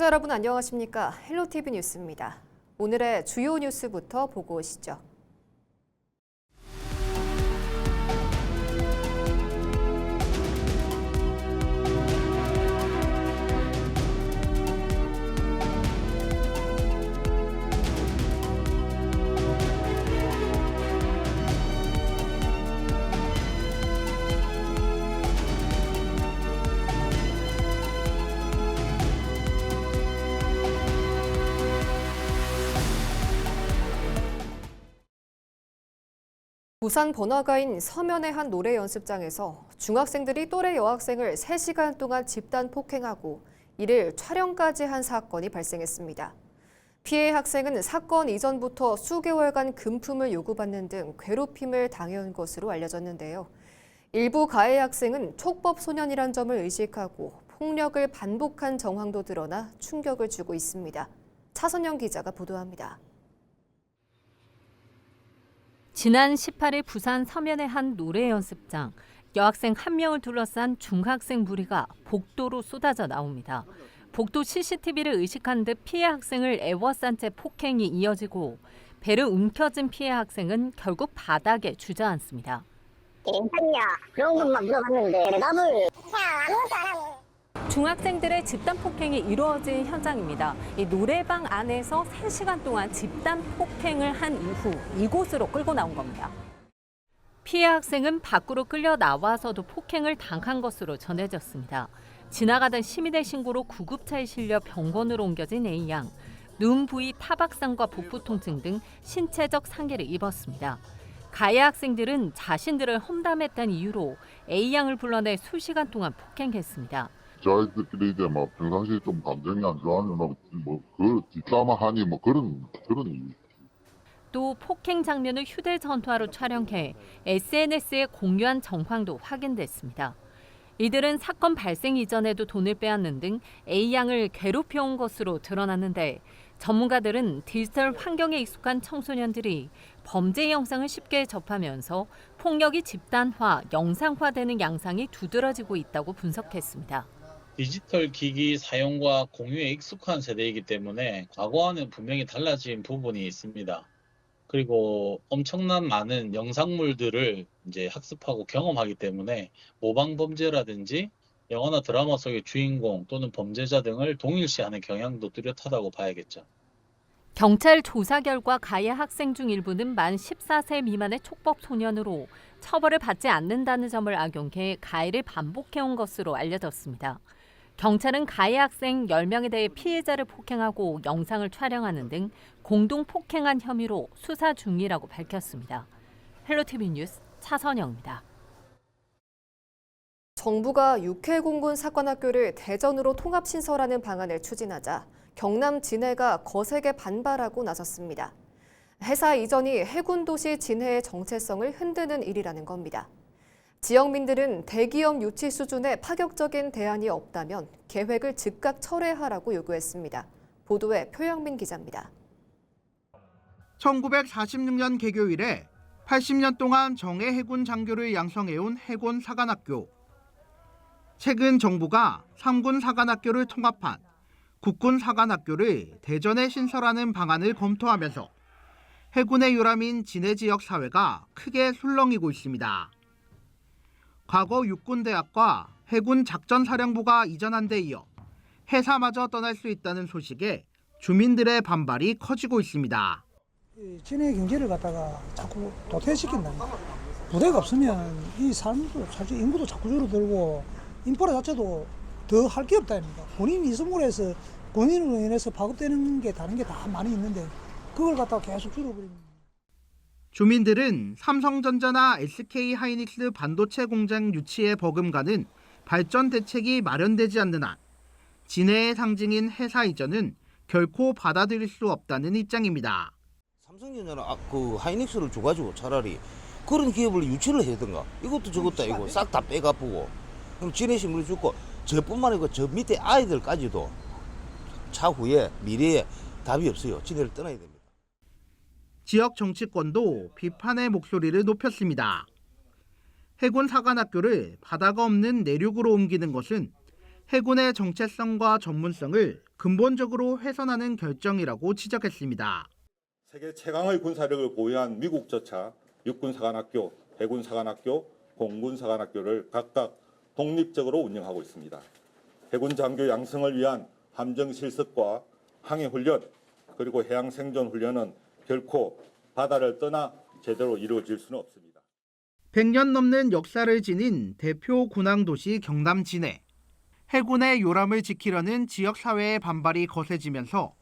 시청자 여러분 안녕하십니까? 헬로티비 뉴스입니다. 오늘의 주요 뉴스부터 보고 오시죠. 부산 번화가인 서면의 한 노래 연습장에서 중학생들이 또래 여학생을 3시간 동안 집단 폭행하고 이를 촬영까지 한 사건이 발생했습니다. 피해 학생은 사건 이전부터 수개월간 금품을 요구받는 등 괴롭힘을 당해온 것으로 알려졌는데요. 일부 가해 학생은 촉법 소년이란 점을 의식하고 폭력을 반복한 정황도 드러나 충격을 주고 있습니다. 차선영 기자가 보도합니다. 지난 18일 부산 서면의 한 노래 연습장, 여학생 1명을 둘러싼 중학생 무리가 복도로 쏟아져 나옵니다. 복도 CCTV를 의식한 듯 피해 학생을 애워싼 채 폭행이 이어지고 배를 움켜쥔 피해 학생은 결국 바닥에 주저앉습니다. 괜찮냐? 그런 것만 물어봤는데 대답을 아무것도 안 하고. 중학생들의 집단 폭행이 이루어진 현장입니다. 이 노래방 안에서 3시간 동안 집단 폭행을 한 이후 이곳으로 끌고 나온 겁니다. 피해 학생은 밖으로 끌려 나와서도 폭행을 당한 것으로 전해졌습니다. 지나가던 시민의 신고로 구급차에 실려 병원으로 옮겨진 A양. 눈 부위 타박상과 복부 통증 등 신체적 상해를 입었습니다. 가해 학생들은 자신들을 험담했다는 이유로 A양을 불러내 수시간 동안 폭행했습니다. 저희들끼리 이제 뭐 평상시에 좀 감정이 안 좋아하면 그 뒷담화하니 그런 이유. 또 폭행 장면을 휴대전화로 촬영해 SNS에 공유한 정황도 확인됐습니다. 이들은 사건 발생 이전에도 돈을 빼앗는 등 A양을 괴롭혀온 것으로 드러났는데 전문가들은 디지털 환경에 익숙한 청소년들이 범죄 영상을 쉽게 접하면서 폭력이 집단화, 영상화되는 양상이 두드러지고 있다고 분석했습니다. 디지털 기기 사용과 공유에 익숙한 세대이기 때문에 과거와는 분명히 달라진 부분이 있습니다. 그리고 엄청난 많은 영상물들을 이제 학습하고 경험하기 때문에 모방 범죄라든지 영화나 드라마 속의 주인공 또는 범죄자 등을 동일시하는 경향도 뚜렷하다고 봐야겠죠. 경찰 조사 결과 가해 학생 중 일부는 만 14세 미만의 촉법 소년으로 처벌을 받지 않는다는 점을 악용해 가해를 반복해온 것으로 알려졌습니다. 경찰은 가해 학생 10명에 대해 피해자를 폭행하고 영상을 촬영하는 등 공동 폭행한 혐의로 수사 중이라고 밝혔습니다. 헬로티비 뉴스 차선영입니다. 정부가 육해공군 사관학교를 대전으로 통합 신설하는 방안을 추진하자 경남 진해가 거세게 반발하고 나섰습니다. 해사 이전이 해군 도시 진해의 정체성을 흔드는 일이라는 겁니다. 지역민들은 대기업 유치 수준의 파격적인 대안이 없다면 계획을 즉각 철회하라고 요구했습니다. 보도에 표영민 기자입니다. 1946년 개교 이래 80년 동안 정예 해군 장교를 양성해온 해군 사관학교. 최근 정부가 3군 사관학교를 통합한 국군 사관학교를 대전에 신설하는 방안을 검토하면서 해군의 유람인 진해 지역 사회가 크게 술렁이고 있습니다. 과거 육군대학과 해군 작전사령부가 이전한 데 이어 해사마저 떠날 수 있다는 소식에 주민들의 반발이 커지고 있습니다. 진해 경제를 갖다가 자꾸 도태시킨다. 부대가 없으면 이 사람도 사실 인구도 자꾸 줄어들고 인프라 자체도 더 할 게 없다 입니다. 본인 이승으로 해서 본인으로 인해서 파급되는 게 다른 게 다 많이 있는데 그걸 갖다가 계속 줄여버립니다. 주민들은 삼성전자나 SK 하이닉스 반도체 공장 유치에 버금가는 발전 대책이 마련되지 않는 한 진해의 상징인 해사 이전은 결코 받아들일 수 없다는 입장입니다. 삼성전자는 그 하이닉스를 줘가지고 차라리 그런 기업을 유치를 해야든가. 이것도 저것도 아니고 싹 다 빼가쁘고 그럼 진해신문을 주고 저뿐만 아니고 저 밑에 아이들까지도 차후에 미래에 답이 없어요. 진해를 떠나야 됩니다. 지역 정치권도 비판의 목소리를 높였습니다. 해군 사관학교를 바다가 없는 내륙으로 옮기는 것은 해군의 정체성과 전문성을 근본적으로 훼손하는 결정이라고 지적했습니다. 세계 최강의 군사력을 보유한 미국조차 육군사관학교, 해군사관학교, 공군사관학교를 각각 독립적으로 운영하고 있습니다. 해군 장교 양성을 위한 함정 실습과 항해 훈련, 그리고 해양 생존 훈련은 결코 바다를 떠나 제대로 이루어질 수는 없습니다. 100년 넘는 역사를 지닌 대표 군항도시 경남 진해. 해군의 요람을 지키려는 지역사회의 반발이 거세지면서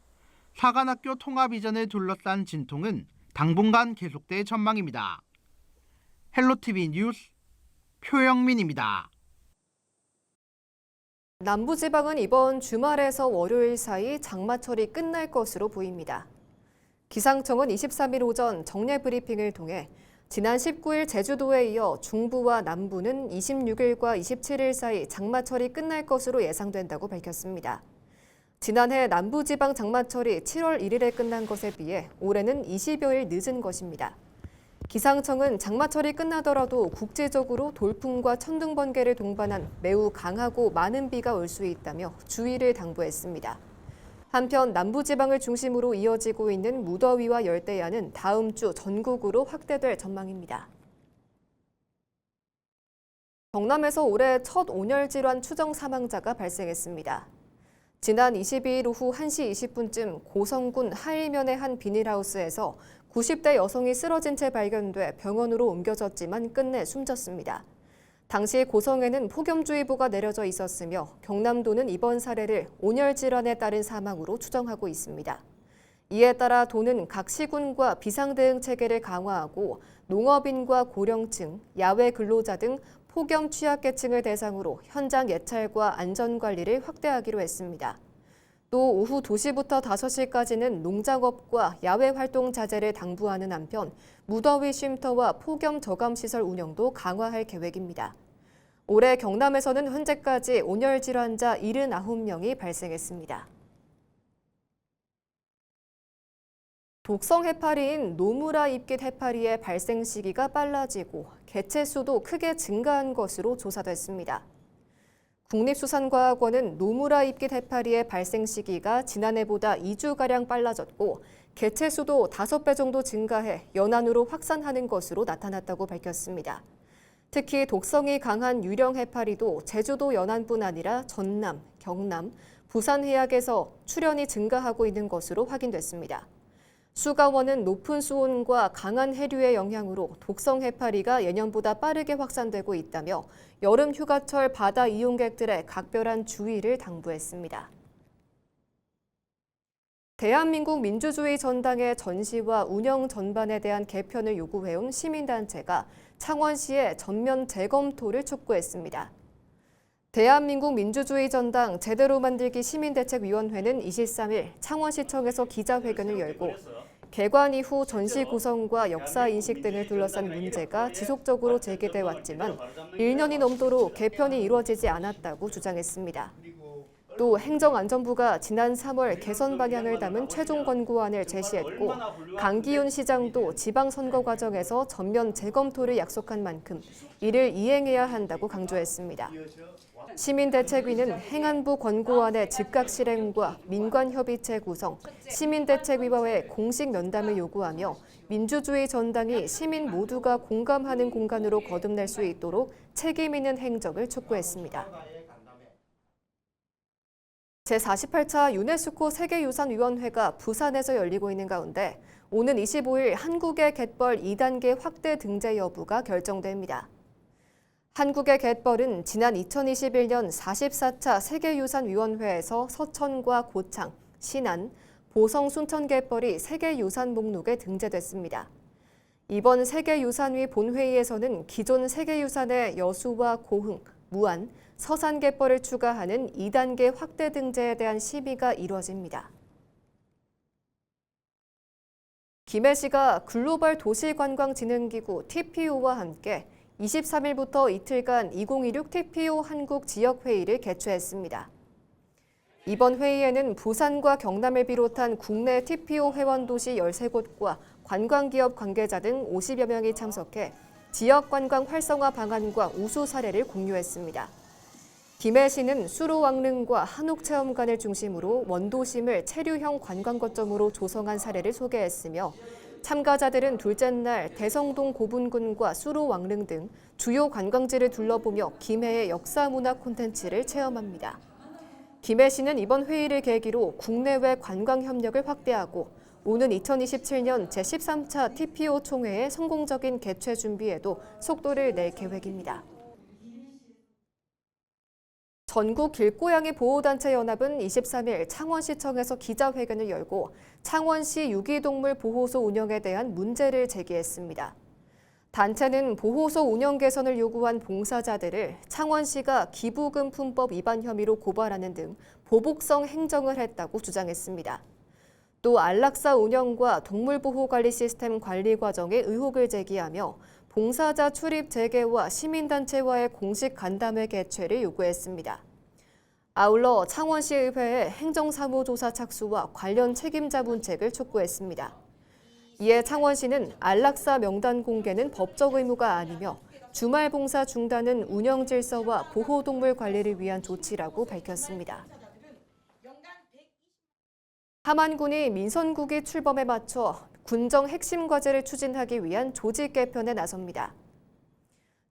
사관학교 통합 이전을 둘러싼 진통은 당분간 계속될 전망입니다. 헬로티비 뉴스 표영민입니다. 남부지방은 이번 주말에서 월요일 사이 장마철이 끝날 것으로 보입니다. 기상청은 23일 오전 정례 브리핑을 통해 지난 19일 제주도에 이어 중부와 남부는 26일과 27일 사이 장마철이 끝날 것으로 예상된다고 밝혔습니다. 지난해 남부지방 장마철이 7월 1일에 끝난 것에 비해 올해는 20여일 늦은 것입니다. 기상청은 장마철이 끝나더라도 국지적으로 돌풍과 천둥 번개를 동반한 매우 강하고 많은 비가 올 수 있다며 주의를 당부했습니다. 한편 남부지방을 중심으로 이어지고 있는 무더위와 열대야는 다음 주 전국으로 확대될 전망입니다. 경남에서 올해 첫 온열 질환 추정 사망자가 발생했습니다. 지난 22일 오후 1시 20분쯤 고성군 하일면의 한 비닐하우스에서 90대 여성이 쓰러진 채 발견돼 병원으로 옮겨졌지만 끝내 숨졌습니다. 당시 고성에는 폭염주의보가 내려져 있었으며 경남도는 이번 사례를 온열 질환에 따른 사망으로 추정하고 있습니다. 이에 따라 도는 각 시군과 비상대응 체계를 강화하고 농업인과 고령층, 야외 근로자 등 폭염 취약계층을 대상으로 현장 예찰과 안전관리를 확대하기로 했습니다. 또 오후 2시부터 5시까지는 농작업과 야외 활동 자제를 당부하는 한편 무더위 쉼터와 폭염 저감시설 운영도 강화할 계획입니다. 올해 경남에서는 현재까지 온열 질환자 79명이 발생했습니다. 독성 해파리인 노무라 잎깃 해파리의 발생 시기가 빨라지고 개체 수도 크게 증가한 것으로 조사됐습니다. 국립수산과학원은 노무라 잎깃 해파리의 발생 시기가 지난해보다 2주가량 빨라졌고 개체 수도 5배 정도 증가해 연안으로 확산하는 것으로 나타났다고 밝혔습니다. 특히 독성이 강한 유령 해파리도 제주도 연안뿐 아니라 전남, 경남, 부산 해역에서 출현이 증가하고 있는 것으로 확인됐습니다. 수가원은 높은 수온과 강한 해류의 영향으로 독성 해파리가 예년보다 빠르게 확산되고 있다며 여름 휴가철 바다 이용객들의 각별한 주의를 당부했습니다. 대한민국 민주주의 전당의 전시와 운영 전반에 대한 개편을 요구해온 시민단체가 창원시에 전면 재검토를 촉구했습니다. 대한민국 민주주의 전당 제대로 만들기 시민대책위원회는 23일 창원시청에서 기자회견을 열고 개관 이후 전시 구성과 역사 인식 등을 둘러싼 문제가 지속적으로 제기돼 왔지만 1년이 넘도록 개편이 이루어지지 않았다고 주장했습니다. 또 행정안전부가 지난 3월 개선 방향을 담은 최종 권고안을 제시했고 강기훈 시장도 지방선거 과정에서 전면 재검토를 약속한 만큼 이를 이행해야 한다고 강조했습니다. 시민대책위는 행안부 권고안의 즉각 실행과 민관협의체 구성, 시민대책위와의 공식 면담을 요구하며 민주주의 전당이 시민 모두가 공감하는 공간으로 거듭날 수 있도록 책임 있는 행정을 촉구했습니다. 제48차 유네스코 세계유산위원회가 부산에서 열리고 있는 가운데 오는 25일 한국의 갯벌 2단계 확대 등재 여부가 결정됩니다. 한국의 갯벌은 지난 2021년 44차 세계유산위원회에서 서천과 고창, 신안, 보성 순천갯벌이 세계유산 목록에 등재됐습니다. 이번 세계유산위 본회의에서는 기존 세계유산의 여수와 고흥, 무안, 서산갯벌을 추가하는 2단계 확대 등재에 대한 심의가 이루어집니다. 김해시가 글로벌 도시관광진흥기구 TPO와 함께 23일부터 이틀간 2026 TPO 한국 지역회의를 개최했습니다. 이번 회의에는 부산과 경남을 비롯한 국내 TPO 회원도시 13곳과 관광기업 관계자 등 50여 명이 참석해 지역 관광 활성화 방안과 우수 사례를 공유했습니다. 김해시는 수로왕릉과 한옥체험관을 중심으로 원도심을 체류형 관광거점으로 조성한 사례를 소개했으며 참가자들은 둘째 날 대성동 고분군과 수로왕릉 등 주요 관광지를 둘러보며 김해의 역사문화 콘텐츠를 체험합니다. 김해시는 이번 회의를 계기로 국내외 관광 협력을 확대하고 오는 2027년 제13차 TPO 총회의 성공적인 개최 준비에도 속도를 낼 계획입니다. 전국 길고양이 보호단체 연합은 23일 창원시청에서 기자회견을 열고 창원시 유기동물 보호소 운영에 대한 문제를 제기했습니다. 단체는 보호소 운영 개선을 요구한 봉사자들을 창원시가 기부금품법 위반 혐의로 고발하는 등 보복성 행정을 했다고 주장했습니다. 또 안락사 운영과 동물보호관리 시스템 관리 과정에 의혹을 제기하며 봉사자 출입 재개와 시민단체와의 공식 간담회 개최를 요구했습니다. 아울러 창원시의회에 행정사무조사 착수와 관련 책임자 문책을 촉구했습니다. 이에 창원시는 안락사 명단 공개는 법적 의무가 아니며 주말 봉사 중단은 운영 질서와 보호동물 관리를 위한 조치라고 밝혔습니다. 함안군이 민선국이 출범에 맞춰 군정 핵심 과제를 추진하기 위한 조직 개편에 나섭니다.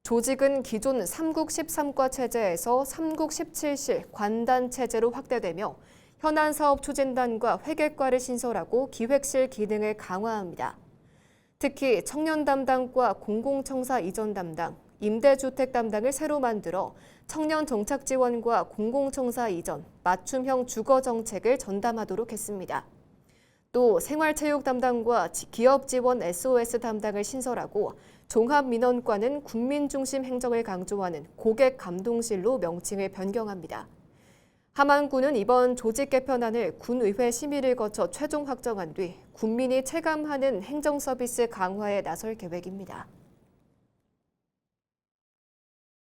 조직은 기존 3국 13과 체제에서 3국 17실 관단 체제로 확대되며 현안 사업 추진단과 회계과를 신설하고 기획실 기능을 강화합니다. 특히 청년 담당과 공공청사 이전 담당, 임대주택 담당을 새로 만들어 청년 정착 지원과 공공청사 이전, 맞춤형 주거 정책을 전담하도록 했습니다. 또 생활체육 담당과 기업 지원 SOS 담당을 신설하고 종합민원과는 국민중심 행정을 강조하는 고객감동실로 명칭을 변경합니다. 함안군은 이번 조직 개편안을 군의회 심의를 거쳐 최종 확정한 뒤 군민이 체감하는 행정서비스 강화에 나설 계획입니다.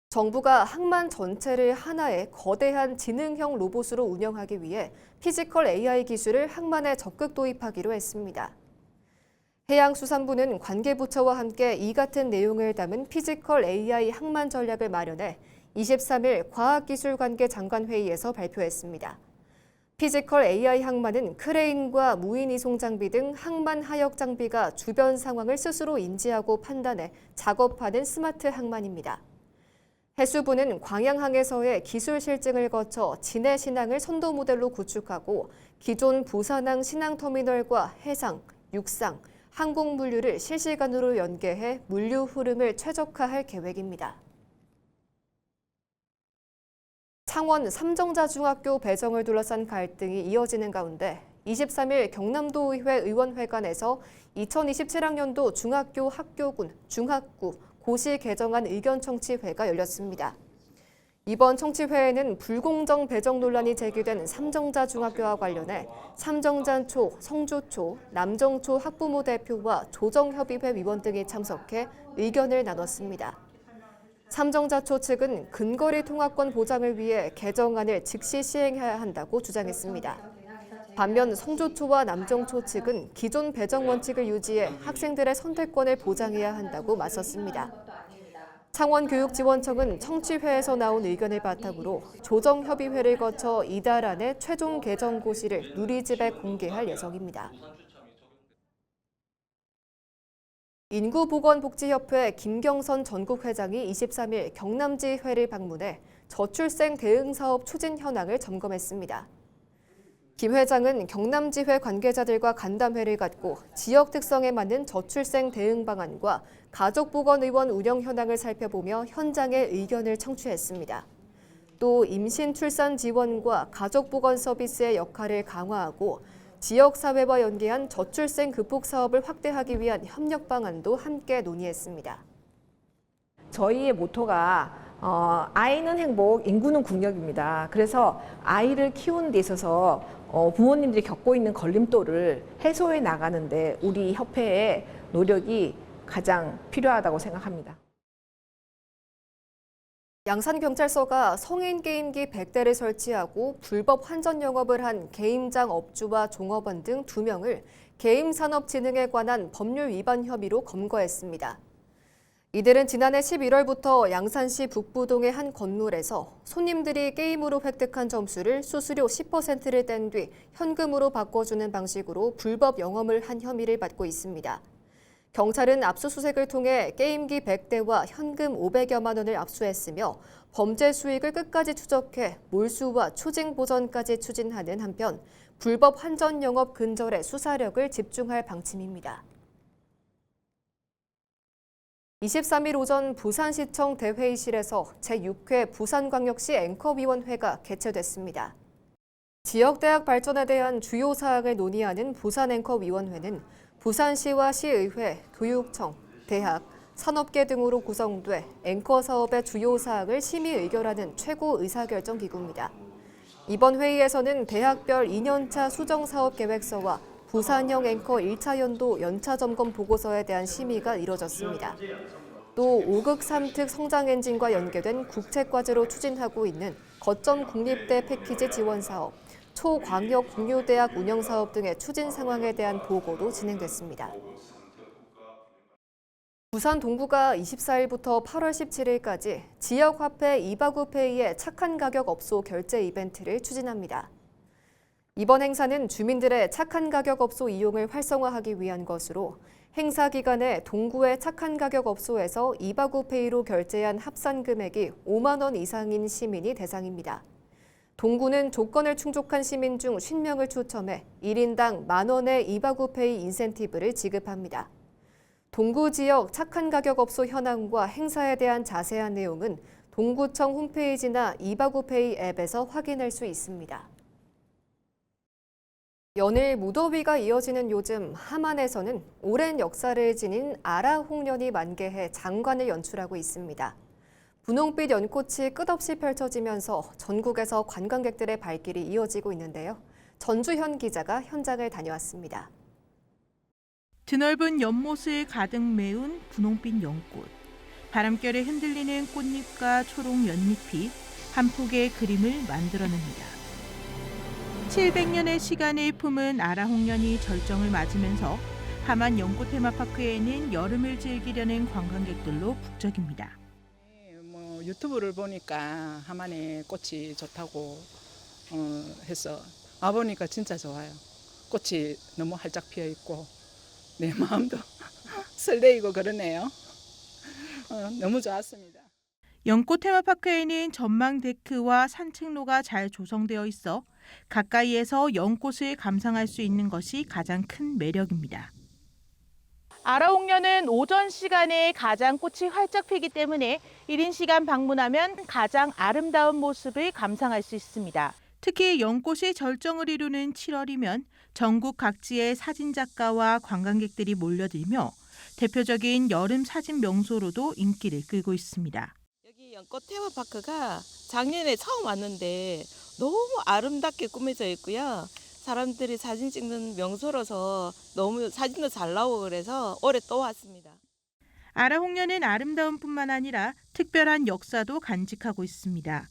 정부가 항만 전체를 하나의 거대한 지능형 로봇으로 운영하기 위해 피지컬 AI 기술을 항만에 적극 도입하기로 했습니다. 해양수산부는 관계부처와 함께 이 같은 내용을 담은 피지컬 AI 항만 전략을 마련해 23일 과학기술관계 장관회의에서 발표했습니다. 피지컬 AI 항만은 크레인과 무인 이송 장비 등 항만 하역 장비가 주변 상황을 스스로 인지하고 판단해 작업하는 스마트 항만입니다. 해수부는 광양항에서의 기술 실증을 거쳐 진해 신항을 선도 모델로 구축하고 기존 부산항 신항터미널과 해상, 육상, 항공 물류를 실시간으로 연계해 물류 흐름을 최적화할 계획입니다. 창원 삼정자중학교 배정을 둘러싼 갈등이 이어지는 가운데 23일 경남도의회 의원회관에서 2027학년도 중학교 학교군, 중학구, 고시 개정안 의견 청취회가 열렸습니다. 이번 청취회에는 불공정 배정 논란이 제기된 삼정자중학교와 관련해 삼정자초, 성주초, 남정초 학부모 대표와 조정협의회 위원 등이 참석해 의견을 나눴습니다. 삼정자초 측은 근거리 통합권 보장을 위해 개정안을 즉시 시행해야 한다고 주장했습니다. 반면 성주초와 남정초 측은 기존 배정 원칙을 유지해 학생들의 선택권을 보장해야 한다고 맞섰습니다. 창원교육지원청은 청취회에서 나온 의견을 바탕으로 조정협의회를 거쳐 이달 안에 최종 개정 고시를 누리집에 공개할 예정입니다. 인구보건복지협회 김경선 전국회장이 23일 경남지회를 방문해 저출생 대응사업 추진 현황을 점검했습니다. 김 회장은 경남지회 관계자들과 간담회를 갖고 지역 특성에 맞는 저출생 대응 방안과 가족보건의원 운영 현황을 살펴보며 현장의 의견을 청취했습니다. 또 임신 출산 지원과 가족보건 서비스의 역할을 강화하고 지역사회와 연계한 저출생 극복 사업을 확대하기 위한 협력 방안도 함께 논의했습니다. 저희의 모토가 아이는 행복, 인구는 국력입니다. 그래서 아이를 키우는 데 있어서 부모님들이 겪고 있는 걸림돌을 해소해 나가는데 우리 협회의 노력이 가장 필요하다고 생각합니다. 양산경찰서가 성인 게임기 100대를 설치하고 불법 환전 영업을 한 게임장 업주와 종업원 등 2명을 게임산업진흥에 관한 법률 위반 혐의로 검거했습니다. 이들은 지난해 11월부터 양산시 북부동의 한 건물에서 손님들이 게임으로 획득한 점수를 수수료 10%를 뗀 뒤 현금으로 바꿔주는 방식으로 불법 영업을 한 혐의를 받고 있습니다. 경찰은 압수수색을 통해 게임기 100대와 현금 500여만 원을 압수했으며 범죄 수익을 끝까지 추적해 몰수와 추징 보전까지 추진하는 한편 불법 환전 영업 근절에 수사력을 집중할 방침입니다. 23일 오전 부산시청 대회의실에서 제6회 부산광역시 앵커위원회가 개최됐습니다. 지역대학 발전에 대한 주요 사항을 논의하는 부산앵커위원회는 부산시와 시의회, 교육청, 대학, 산업계 등으로 구성돼 앵커 사업의 주요 사항을 심의 의결하는 최고 의사결정 기구입니다. 이번 회의에서는 대학별 2년차 수정사업계획서와 부산형 앵커 1차 연도 연차 점검 보고서에 대한 심의가 이뤄졌습니다. 또 5극 3특 성장 엔진과 연계된 국책과제로 추진하고 있는 거점 국립대 패키지 지원 사업, 초광역 공유대학 운영 사업 등의 추진 상황에 대한 보고도 진행됐습니다. 부산 동구가 24일부터 8월 17일까지 지역화폐 이바구페이의 착한 가격 업소 결제 이벤트를 추진합니다. 이번 행사는 주민들의 착한 가격 업소 이용을 활성화하기 위한 것으로 행사 기간에 동구의 착한 가격 업소에서 이바구페이로 결제한 합산 금액이 5만 원 이상인 시민이 대상입니다. 동구는 조건을 충족한 시민 중 50명을 추첨해 1인당 만 원의 이바구페이 인센티브를 지급합니다. 동구 지역 착한 가격 업소 현황과 행사에 대한 자세한 내용은 동구청 홈페이지나 이바구페이 앱에서 확인할 수 있습니다. 연일 무더위가 이어지는 요즘 함안에서는 오랜 역사를 지닌 아라홍련이 만개해 장관을 연출하고 있습니다. 분홍빛 연꽃이 끝없이 펼쳐지면서 전국에서 관광객들의 발길이 이어지고 있는데요. 전주현 기자가 현장을 다녀왔습니다. 드넓은 연못을 가득 메운 분홍빛 연꽃. 바람결에 흔들리는 꽃잎과 초록 연잎이 한 폭의 그림을 만들어냅니다. 700년의 시간을 품은 아라홍련이 절정을 맞으면서 함안 연꽃 테마파크에는 여름을 즐기려는 관광객들로 북적입니다. 유튜브를 보니까 함안에 꽃이 좋다고 해서 와보니까 진짜 좋아요. 꽃이 너무 활짝 피어 있고 내 마음도 설레이고 그러네요. 너무 좋았습니다. 연꽃 테마파크에는 전망 데크와 산책로가 잘 조성되어 있어 가까이에서 연꽃을 감상할 수 있는 것이 가장 큰 매력입니다. 아라홍련은 오전 시간에 가장 꽃이 활짝 피기 때문에 이른 시간 방문하면 가장 아름다운 모습을 감상할 수 있습니다. 특히 연꽃이 절정을 이루는 7월이면 전국 각지의 사진작가와 관광객들이 몰려들며 대표적인 여름 사진 명소로도 인기를 끌고 있습니다. 여기 연꽃 테마파크가 작년에 처음 왔는데 너무 아름답게 꾸며져 있고요. 사람들이 사진 찍는 명소로서 너무 사진도 잘 나오고 그래서 올해 또 왔습니다. 아라홍련은 아름다움뿐만 아니라 특별한 역사도 간직하고 있습니다.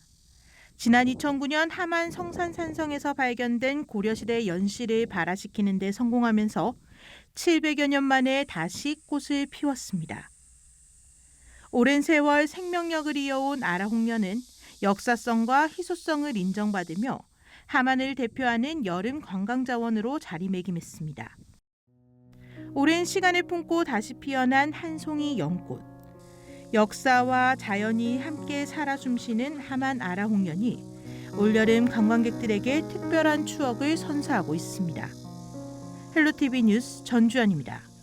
지난 2009년 함안 성산산성에서 발견된 고려시대 연실을 발화시키는 데 성공하면서 700여 년 만에 다시 꽃을 피웠습니다. 오랜 세월 생명력을 이어온 아라홍련은 역사성과 희소성을 인정받으며 함안을 대표하는 여름 관광자원으로 자리매김했습니다. 오랜 시간을 품고 다시 피어난 한 송이 연꽃. 역사와 자연이 함께 살아 숨쉬는 함안 아라홍련이 올여름 관광객들에게 특별한 추억을 선사하고 있습니다. 헬로티비 뉴스 전주현입니다.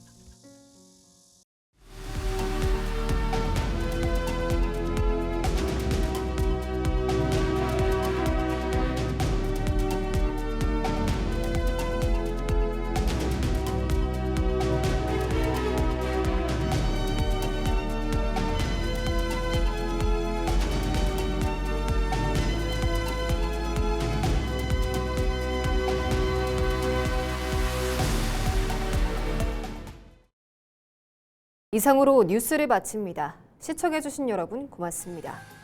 이상으로 뉴스를 마칩니다. 시청해주신 여러분 고맙습니다.